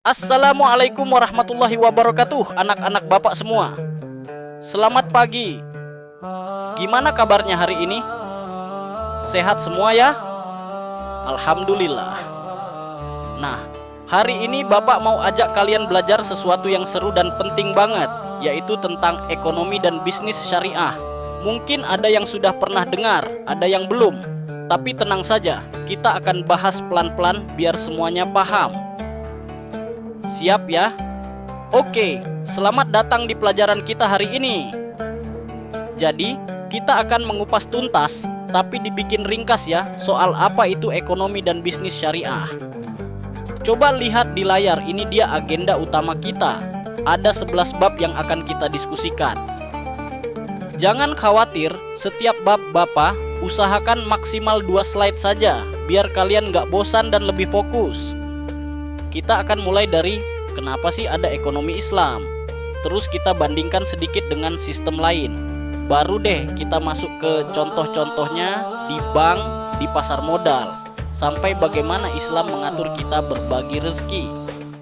Assalamualaikum warahmatullahi wabarakatuh, anak-anak bapak semua. Selamat pagi. Gimana kabarnya hari ini? Sehat semua ya? Alhamdulillah. Nah, hari ini bapak mau ajak kalian belajar sesuatu yang seru dan penting banget, yaitu tentang ekonomi dan bisnis syariah. Mungkin ada yang sudah pernah dengar, ada yang belum. Tapi tenang saja, kita akan bahas pelan-pelan biar semuanya paham. Siap ya? Oke, selamat datang di pelajaran kita hari ini. Jadi, kita akan mengupas tuntas, tapi dibikin ringkas ya, soal apa itu ekonomi dan bisnis syariah. Coba lihat di layar, ini dia agenda utama kita. Ada 11 bab yang akan kita diskusikan. Jangan khawatir, setiap bab Bapak usahakan maksimal 2 slide saja, biar kalian gak bosan dan lebih fokus. Kita akan mulai dari kenapa sih ada ekonomi Islam. Terus kita bandingkan sedikit dengan sistem lain. Baru deh kita masuk ke contoh-contohnya di bank, di pasar modal, sampai bagaimana Islam mengatur kita berbagi rezeki.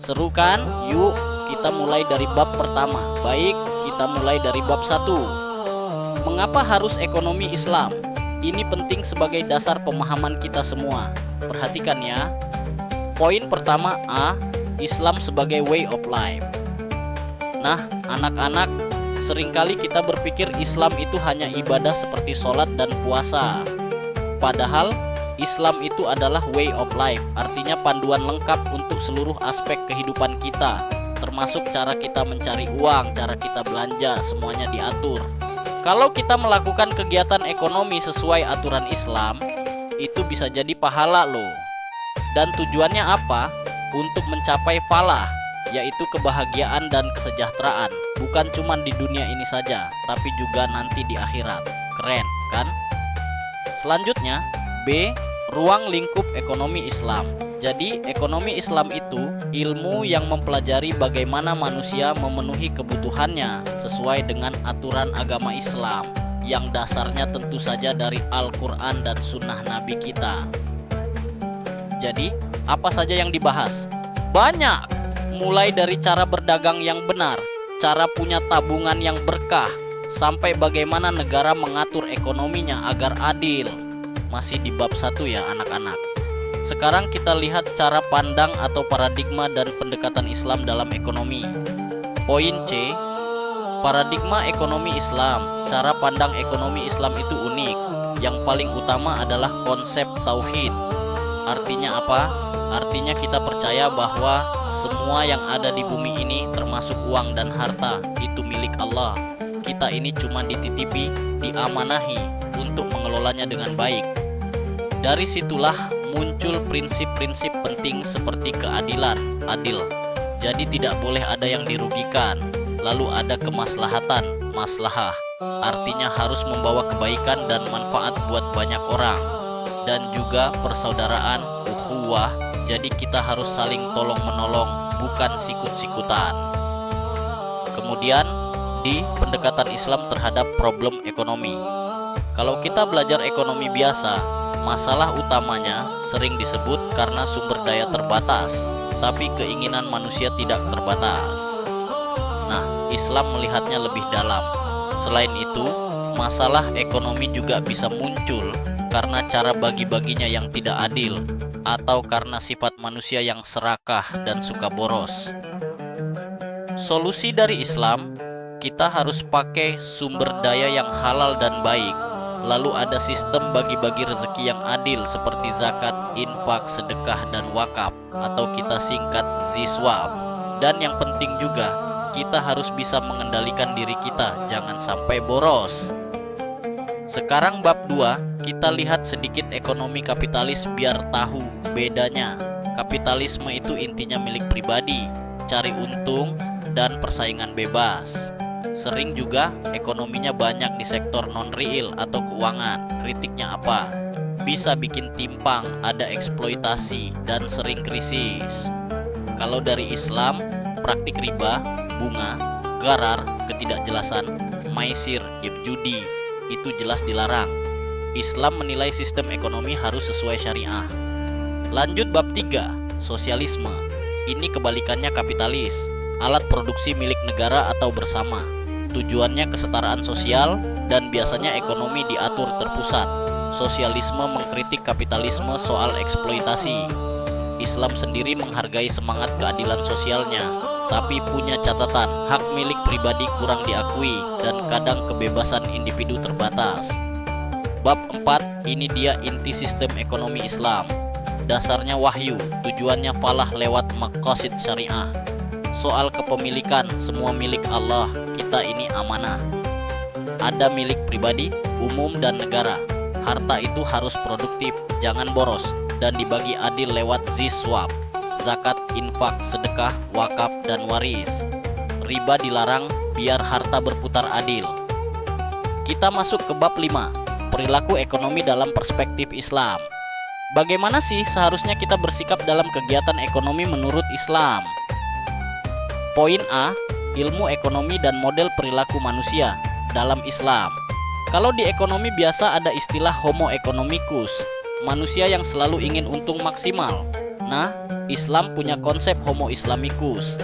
Seru kan? Yuk kita mulai dari bab pertama. Baik, kita mulai dari bab 1. Mengapa harus ekonomi Islam? Ini penting sebagai dasar pemahaman kita semua. Perhatikan ya. Poin pertama A, Islam sebagai way of life. Nah, anak-anak, seringkali kita berpikir Islam itu hanya ibadah seperti sholat dan puasa. Padahal, Islam itu adalah way of life, artinya panduan lengkap untuk seluruh aspek kehidupan kita, termasuk cara kita mencari uang, cara kita belanja, semuanya diatur. Kalau kita melakukan kegiatan ekonomi sesuai aturan Islam, itu bisa jadi pahala loh. Dan tujuannya apa? Untuk mencapai falah, yaitu kebahagiaan dan kesejahteraan. Bukan cuma di dunia ini saja, tapi juga nanti di akhirat. Keren kan? Selanjutnya B, ruang lingkup ekonomi Islam. Jadi ekonomi Islam itu ilmu yang mempelajari bagaimana manusia memenuhi kebutuhannya sesuai dengan aturan agama Islam, yang dasarnya tentu saja dari Al-Quran dan Sunnah Nabi kita. Jadi, apa saja yang dibahas? Banyak, mulai dari cara berdagang yang benar, cara punya tabungan yang berkah, sampai bagaimana negara mengatur ekonominya agar adil. Masih di bab 1 ya anak-anak. Sekarang kita lihat cara pandang atau paradigma dan pendekatan Islam dalam ekonomi. Poin C, paradigma ekonomi Islam. Cara pandang ekonomi Islam itu unik. Yang paling utama adalah konsep tauhid. Artinya apa? Artinya kita percaya bahwa semua yang ada di bumi ini termasuk uang dan harta itu milik Allah. Kita ini cuma dititipi, diamanahi untuk mengelolanya dengan baik. Dari situlah muncul prinsip-prinsip penting seperti keadilan, adil. Jadi tidak boleh ada yang dirugikan. Lalu ada kemaslahatan, maslahah. Artinya harus membawa kebaikan dan manfaat buat banyak orang. Dan juga persaudaraan, ukhuwah. Jadi kita harus saling tolong-menolong, bukan sikut-sikutan. Kemudian di pendekatan Islam terhadap problem ekonomi. Kalau kita belajar ekonomi biasa, masalah utamanya sering disebut karena sumber daya terbatas, tapi keinginan manusia tidak terbatas. Nah, Islam melihatnya lebih dalam. Selain itu, masalah ekonomi juga bisa muncul karena cara bagi-baginya yang tidak adil, atau karena sifat manusia yang serakah dan suka boros. Solusi dari Islam, kita harus pakai sumber daya yang halal dan baik. Lalu ada sistem bagi-bagi rezeki yang adil seperti zakat, infak, sedekah, dan wakaf, atau kita singkat ziswab. Dan yang penting juga, kita harus bisa mengendalikan diri kita, jangan sampai boros. Sekarang bab 2, kita lihat sedikit ekonomi kapitalis biar tahu bedanya. Kapitalisme itu intinya milik pribadi, cari untung dan persaingan bebas. Sering juga ekonominya banyak di sektor non-real atau keuangan. Kritiknya apa? Bisa bikin timpang, ada eksploitasi dan sering krisis. Kalau dari Islam, praktik riba, bunga, gharar, ketidakjelasan, maisir, judi, itu jelas dilarang. Islam menilai sistem ekonomi harus sesuai syariah. Lanjut bab 3, sosialisme. ini kebalikannya kapitalis, alat produksi milik negara atau bersama. Tujuannya kesetaraan sosial dan biasanya ekonomi diatur terpusat. Sosialisme mengkritik kapitalisme soal eksploitasi. Islam sendiri menghargai semangat keadilan sosialnya, tapi punya catatan, hak milik pribadi kurang diakui dan kadang kebebasan individu terbatas. Bab 4, ini dia inti sistem ekonomi Islam. Dasarnya wahyu, tujuannya falah lewat maqasid syariah. Soal kepemilikan, semua milik Allah, kita ini amanah. Ada milik pribadi, umum dan negara. Harta itu harus produktif, jangan boros, dan dibagi adil lewat ziswab, zakat, infak, sedekah, wakaf, dan waris. Riba dilarang biar harta berputar adil. Kita masuk ke bab 5, perilaku ekonomi dalam perspektif Islam. Bagaimana sih seharusnya kita bersikap dalam kegiatan ekonomi menurut Islam? Poin A, ilmu ekonomi dan model perilaku manusia dalam Islam. Kalau di ekonomi biasa ada istilah homo economicus, manusia yang selalu ingin untung maksimal. Nah, Islam punya konsep homo islamicus.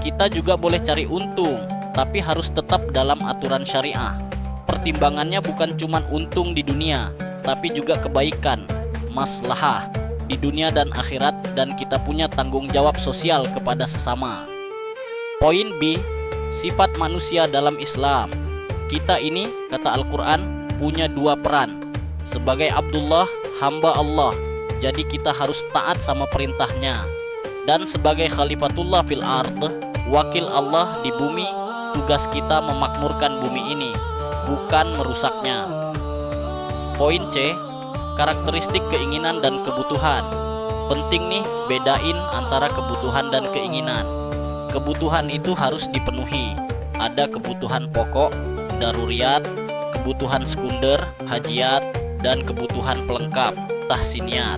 Kita juga boleh cari untung, tapi harus tetap dalam aturan syariah. Pertimbangannya bukan cuma untung di dunia, tapi juga kebaikan, maslahah di dunia dan akhirat, dan kita punya tanggung jawab sosial kepada sesama. Poin B, sifat manusia dalam Islam. Kita ini, kata Al-Quran, punya dua peran. Sebagai Abdullah, hamba Allah, jadi kita harus taat sama perintahnya. Dan sebagai Khalifatullah fil ard, wakil Allah di bumi, tugas kita memakmurkan bumi ini, bukan merusaknya. Poin C, karakteristik keinginan dan kebutuhan. Penting nih bedain antara kebutuhan dan keinginan. Kebutuhan itu harus dipenuhi. Ada kebutuhan pokok, daruriyat, kebutuhan sekunder, hajiat, dan kebutuhan pelengkap, tahsiniyat.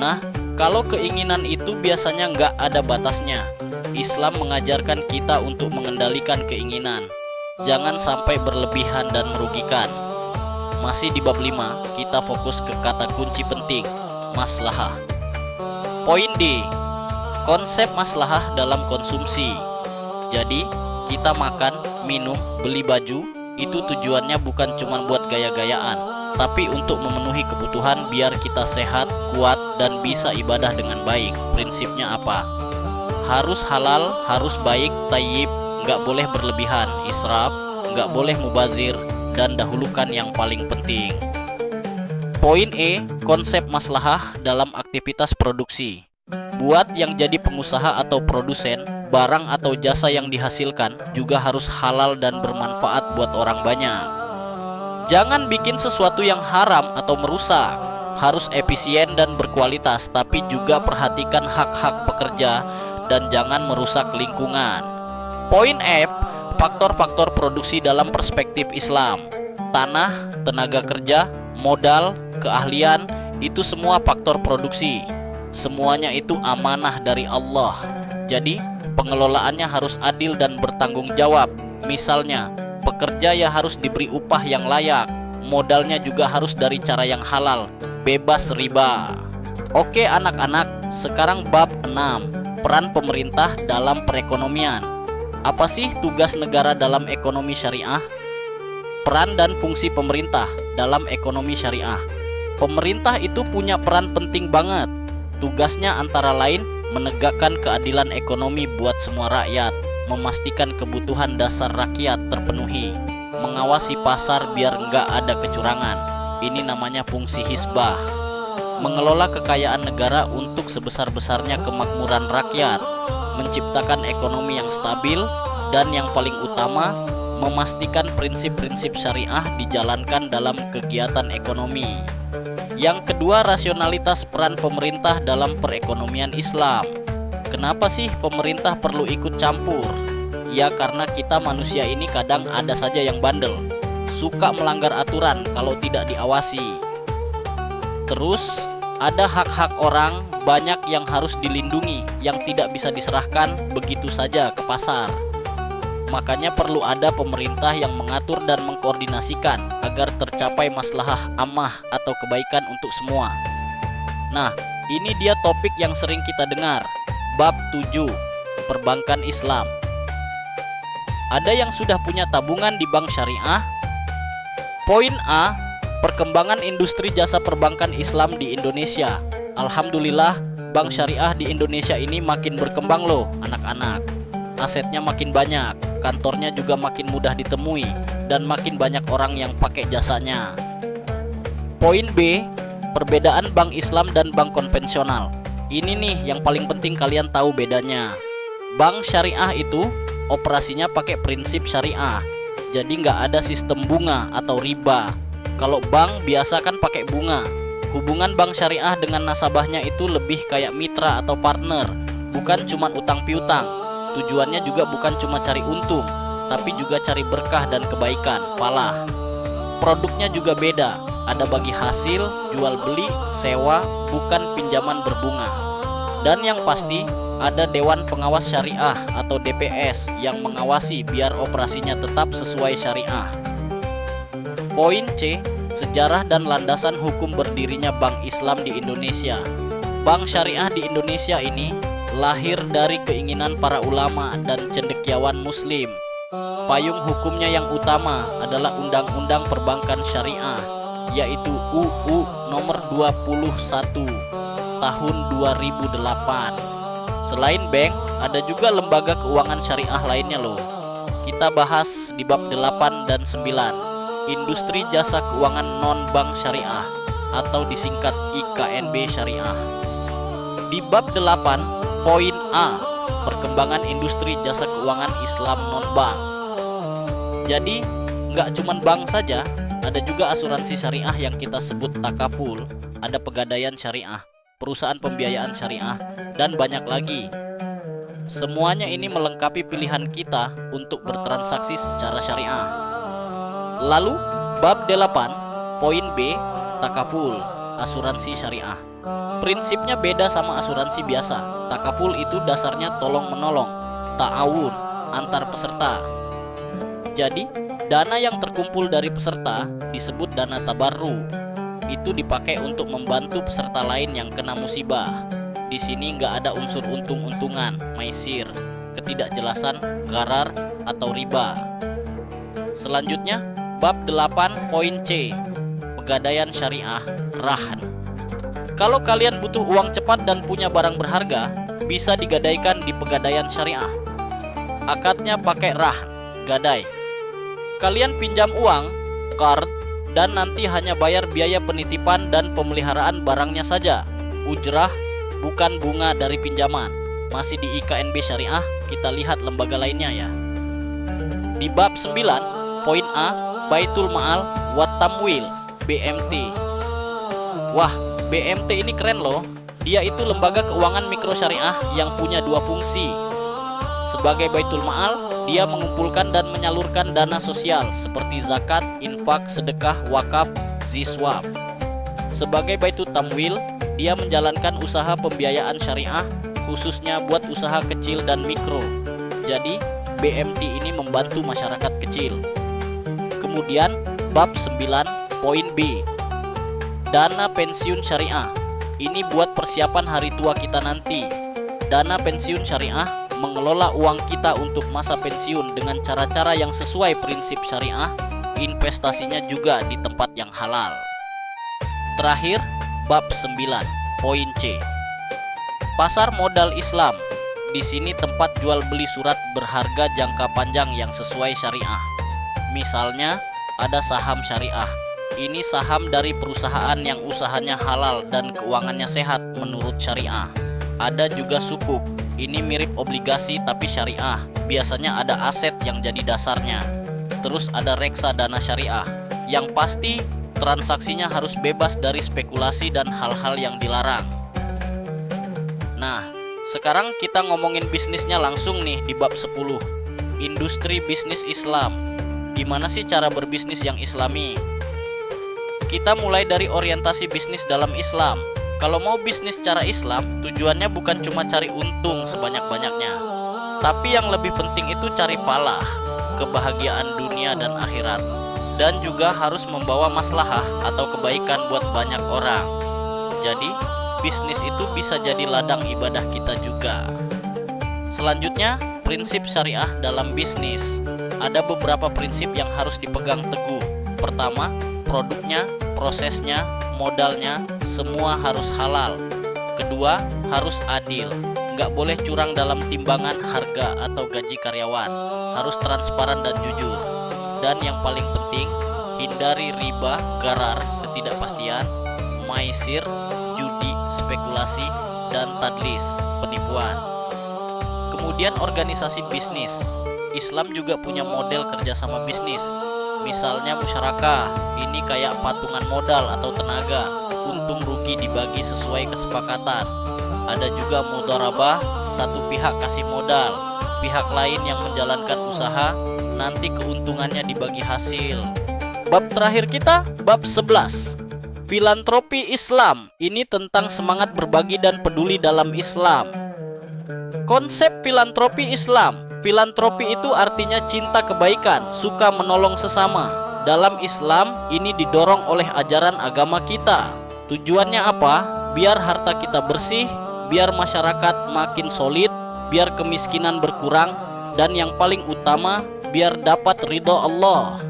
Nah, kalau keinginan itu biasanya nggak ada batasnya. Islam mengajarkan kita untuk mengendalikan keinginan. Jangan sampai berlebihan dan merugikan. Masih di bab 5, kita fokus ke kata kunci penting, maslahah. Poin D, konsep maslahah dalam konsumsi. Jadi, kita makan, minum, beli baju, itu tujuannya bukan cuma buat gaya-gayaan, tapi untuk memenuhi kebutuhan biar kita sehat, kuat, dan bisa ibadah dengan baik. Prinsipnya apa? Harus halal, harus baik, tayyib, nggak boleh berlebihan, israf, nggak boleh mubazir, dan dahulukan yang paling penting. Poin E, konsep maslahah dalam aktivitas produksi. Buat yang jadi pengusaha atau produsen, barang atau jasa yang dihasilkan juga harus halal dan bermanfaat buat orang banyak. Jangan bikin sesuatu yang haram atau merusak. Harus efisien dan berkualitas, tapi juga perhatikan hak-hak pekerja dan jangan merusak lingkungan. Poin F, faktor-faktor produksi dalam perspektif Islam. Tanah, tenaga kerja, modal, keahlian, itu semua faktor produksi. Semuanya itu amanah dari Allah. Jadi, pengelolaannya harus adil dan bertanggung jawab. Misalnya, pekerja ya harus diberi upah yang layak. Modalnya juga harus dari cara yang halal, bebas riba. Oke anak-anak, sekarang bab 6, peran pemerintah dalam perekonomian. Apa sih tugas negara dalam ekonomi syariah? Peran dan fungsi pemerintah dalam ekonomi syariah. Pemerintah itu punya peran penting banget. Tugasnya antara lain menegakkan keadilan ekonomi buat semua rakyat, memastikan kebutuhan dasar rakyat terpenuhi, mengawasi pasar biar nggak ada kecurangan. Ini namanya fungsi hisbah. Mengelola kekayaan negara untuk sebesar-besarnya kemakmuran rakyat, menciptakan ekonomi yang stabil, dan yang paling utama, memastikan prinsip-prinsip syariah dijalankan dalam kegiatan ekonomi. Yang kedua, rasionalitas peran pemerintah dalam perekonomian Islam. Kenapa sih pemerintah perlu ikut campur? Ya karena kita manusia ini kadang ada saja yang bandel, suka melanggar aturan kalau tidak diawasi. Terus ada hak-hak orang banyak yang harus dilindungi, yang tidak bisa diserahkan begitu saja ke pasar. Makanya perlu ada pemerintah yang mengatur dan mengkoordinasikan agar tercapai maslahah ammah atau kebaikan untuk semua. Nah, ini dia topik yang sering kita dengar. Bab 7. Perbankan Islam. Ada yang sudah punya tabungan di bank syariah? Poin A. Perkembangan industri jasa perbankan Islam di Indonesia. Alhamdulillah, bank syariah di Indonesia ini makin berkembang loh anak-anak. Asetnya makin banyak, kantornya juga makin mudah ditemui, dan makin banyak orang yang pakai jasanya. Poin B. Perbedaan bank Islam dan bank konvensional. Ini nih yang paling penting kalian tahu bedanya. Bank syariah itu operasinya pakai prinsip syariah, jadi nggak ada sistem bunga atau riba. Kalau bank biasa kan pakai bunga. Hubungan bank syariah dengan nasabahnya itu lebih kayak mitra atau partner, bukan cuma utang piutang. Tujuannya juga bukan cuma cari untung, tapi juga cari berkah dan kebaikan, falah. Produknya juga beda, ada bagi hasil, jual beli, sewa, bukan pinjaman berbunga. Dan yang pasti, ada Dewan Pengawas Syariah atau DPS yang mengawasi biar operasinya tetap sesuai syariah. Poin C. Sejarah dan landasan hukum berdirinya Bank Islam di Indonesia. Bank Syariah di Indonesia ini lahir dari keinginan para ulama dan cendekiawan muslim. Payung hukumnya yang utama adalah Undang-Undang Perbankan Syariah, yaitu UU nomor 21 tahun 2008. Selain bank, ada juga lembaga keuangan syariah lainnya loh. Kita bahas di bab 8 dan 9. Industri jasa keuangan non-bank syariah atau disingkat IKNB syariah. Di bab 8, poin A, perkembangan industri jasa keuangan Islam non-bank. Jadi, nggak cuma bank saja, ada juga asuransi syariah yang kita sebut takaful, ada pegadaian syariah, perusahaan pembiayaan syariah, dan banyak lagi. Semuanya ini melengkapi pilihan kita untuk bertransaksi secara syariah. Lalu, bab 8, poin B, takaful, asuransi syariah. Prinsipnya beda sama asuransi biasa. Takaful itu dasarnya tolong-menolong, ta'awun, antar peserta. Jadi, dana yang terkumpul dari peserta disebut dana tabarru. Itu dipakai untuk membantu peserta lain yang kena musibah. Di sini nggak ada unsur untung-untungan, maisir, ketidakjelasan, gharar, atau riba. Selanjutnya, bab 8 poin C, pegadaian syariah, rahn. Kalau kalian butuh uang cepat dan punya barang berharga, bisa digadaikan di pegadaian syariah. Akadnya pakai rahn, gadai. Kalian pinjam uang, qard, dan nanti hanya bayar biaya penitipan dan pemeliharaan barangnya saja. Ujrah, bukan bunga dari pinjaman. Masih di IKNB syariah, kita lihat lembaga lainnya ya. Di bab 9, poin A, Baitul Ma'al wat Tamwil, BMT. Wah, BMT ini keren loh. Dia itu lembaga keuangan mikro syariah yang punya dua fungsi. Sebagai Baitul Ma'al, dia mengumpulkan dan menyalurkan dana sosial seperti zakat, infak, sedekah, wakaf, ziswab. Sebagai Baitul Tamwil, dia menjalankan usaha pembiayaan syariah, khususnya buat usaha kecil dan mikro. Jadi, BMT ini membantu masyarakat kecil. Kemudian, bab 9, poin B, dana pensiun syariah. Ini buat persiapan hari tua kita nanti. Dana pensiun syariah mengelola uang kita untuk masa pensiun dengan cara-cara yang sesuai prinsip syariah. Investasinya juga di tempat yang halal. Terakhir, bab 9, poin C, pasar modal Islam. Di sini tempat jual beli surat berharga jangka panjang yang sesuai syariah. Misalnya, ada saham syariah. Ini saham dari perusahaan yang usahanya halal dan keuangannya sehat menurut syariah. Ada juga sukuk. Ini mirip obligasi tapi syariah. Biasanya ada aset yang jadi dasarnya. Terus ada reksadana syariah. Yang pasti, transaksinya harus bebas dari spekulasi dan hal-hal yang dilarang. Nah, sekarang kita ngomongin bisnisnya langsung nih di bab 10. Industri bisnis Islam. Gimana sih cara berbisnis yang islami? Kita mulai dari orientasi bisnis dalam Islam. Kalau mau bisnis secara Islam, tujuannya bukan cuma cari untung sebanyak-banyaknya, tapi yang lebih penting itu cari palah, kebahagiaan dunia dan akhirat, dan juga harus membawa maslahah atau kebaikan buat banyak orang. Jadi, bisnis itu bisa jadi ladang ibadah kita juga. Selanjutnya, prinsip syariah dalam bisnis. Ada beberapa prinsip yang harus dipegang teguh. Pertama, produknya, prosesnya, modalnya, semua harus halal. Kedua, harus adil. Nggak boleh curang dalam timbangan harga atau gaji karyawan. Harus transparan dan jujur. Dan yang paling penting, hindari riba, gharar, ketidakpastian, maisir, judi, spekulasi, dan tadlis, penipuan. Kemudian organisasi bisnis. Islam juga punya model kerjasama bisnis. Misalnya musyarakah, ini kayak patungan modal atau tenaga. Untung rugi dibagi sesuai kesepakatan. Ada juga mudharabah, satu pihak kasih modal, pihak lain yang menjalankan usaha, nanti keuntungannya dibagi hasil. Bab terakhir kita, bab 11. Filantropi Islam. Ini tentang semangat berbagi dan peduli dalam Islam. Konsep filantropi Islam. Filantropi itu artinya cinta kebaikan, suka menolong sesama. Dalam Islam, ini didorong oleh ajaran agama kita. Tujuannya apa? Biar harta kita bersih, biar masyarakat makin solid, biar kemiskinan berkurang, dan yang paling utama, biar dapat ridho Allah.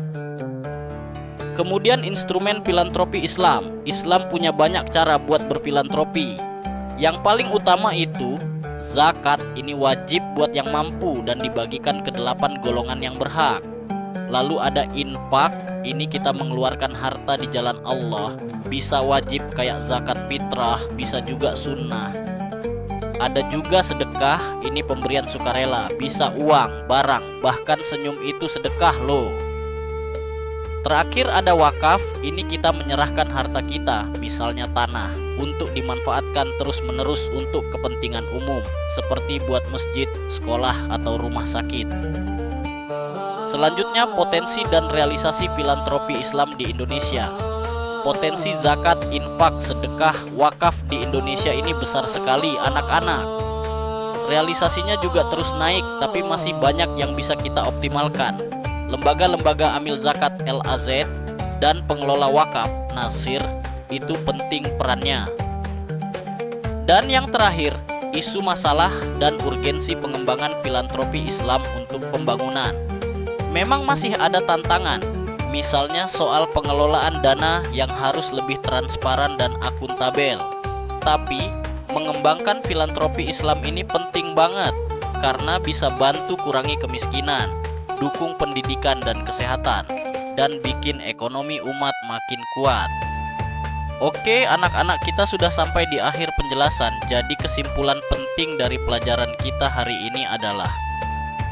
Kemudian instrumen filantropi Islam. Islam punya banyak cara buat berfilantropi. Yang paling utama itu zakat. Ini wajib buat yang mampu dan dibagikan ke 8 golongan yang berhak. Lalu ada infak. Ini kita mengeluarkan harta di jalan Allah. Bisa wajib kayak zakat fitrah, bisa juga sunnah. Ada juga sedekah. Ini pemberian sukarela. Bisa uang, barang, bahkan senyum itu sedekah loh. Terakhir ada wakaf. Ini kita menyerahkan harta kita, misalnya tanah, untuk dimanfaatkan terus-menerus untuk kepentingan umum, seperti buat masjid, sekolah, atau rumah sakit. Selanjutnya, potensi dan realisasi filantropi Islam di Indonesia. Potensi zakat, infak, sedekah, wakaf di Indonesia ini besar sekali, anak-anak. Realisasinya juga terus naik, tapi masih banyak yang bisa kita optimalkan. Lembaga-lembaga amil zakat LAZ dan pengelola wakaf Nasir itu penting perannya. Dan yang terakhir, isu masalah dan urgensi pengembangan filantropi Islam untuk pembangunan. Memang masih ada tantangan, misalnya soal pengelolaan dana yang harus lebih transparan dan akuntabel. Tapi mengembangkan filantropi Islam ini penting banget karena bisa bantu kurangi kemiskinan, dukung pendidikan dan kesehatan, dan bikin ekonomi umat makin kuat. Oke, anak-anak, kita sudah sampai di akhir penjelasan. Jadi kesimpulan penting dari pelajaran kita hari ini adalah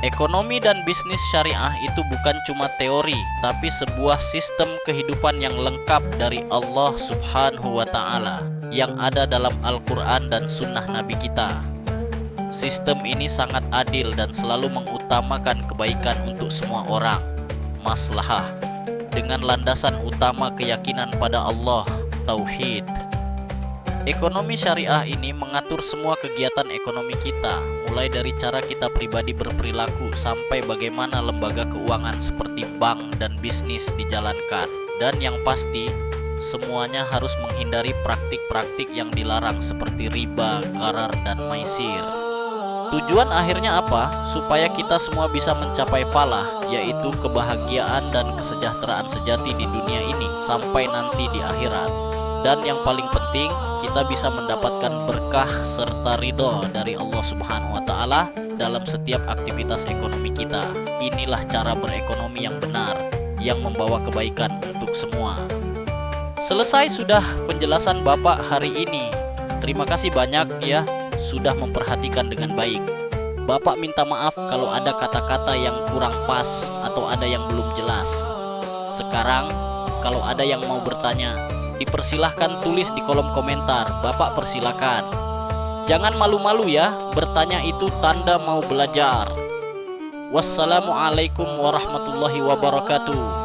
ekonomi dan bisnis syariah itu bukan cuma teori, tapi sebuah sistem kehidupan yang lengkap dari Allah Subhanahu wa Ta'ala yang ada dalam Al-Quran dan Sunnah Nabi kita. Sistem ini sangat adil dan selalu mengutamakan kebaikan untuk semua orang, maslahah, dengan landasan utama keyakinan pada Allah, tauhid. Ekonomi syariah ini mengatur semua kegiatan ekonomi kita, mulai dari cara kita pribadi berperilaku sampai bagaimana lembaga keuangan seperti bank dan bisnis dijalankan. Dan yang pasti, semuanya harus menghindari praktik-praktik yang dilarang seperti riba, gharar, dan maisir. Tujuan akhirnya apa? Supaya kita semua bisa mencapai falah, yaitu kebahagiaan dan kesejahteraan sejati di dunia ini sampai nanti di akhirat. Dan yang paling penting, kita bisa mendapatkan berkah serta ridho dari Allah Subhanahu wa Ta'ala dalam setiap aktivitas ekonomi kita. Inilah cara berekonomi yang benar, yang membawa kebaikan untuk semua. Selesai sudah penjelasan Bapak hari ini. Terima kasih banyak ya sudah memperhatikan dengan baik. Bapak minta maaf kalau ada kata-kata yang kurang pas atau ada yang belum jelas. Sekarang kalau ada yang mau bertanya, dipersilahkan tulis di kolom komentar. Bapak persilakan. Jangan malu-malu ya, bertanya itu tanda mau belajar. Wassalamualaikum warahmatullahi wabarakatuh.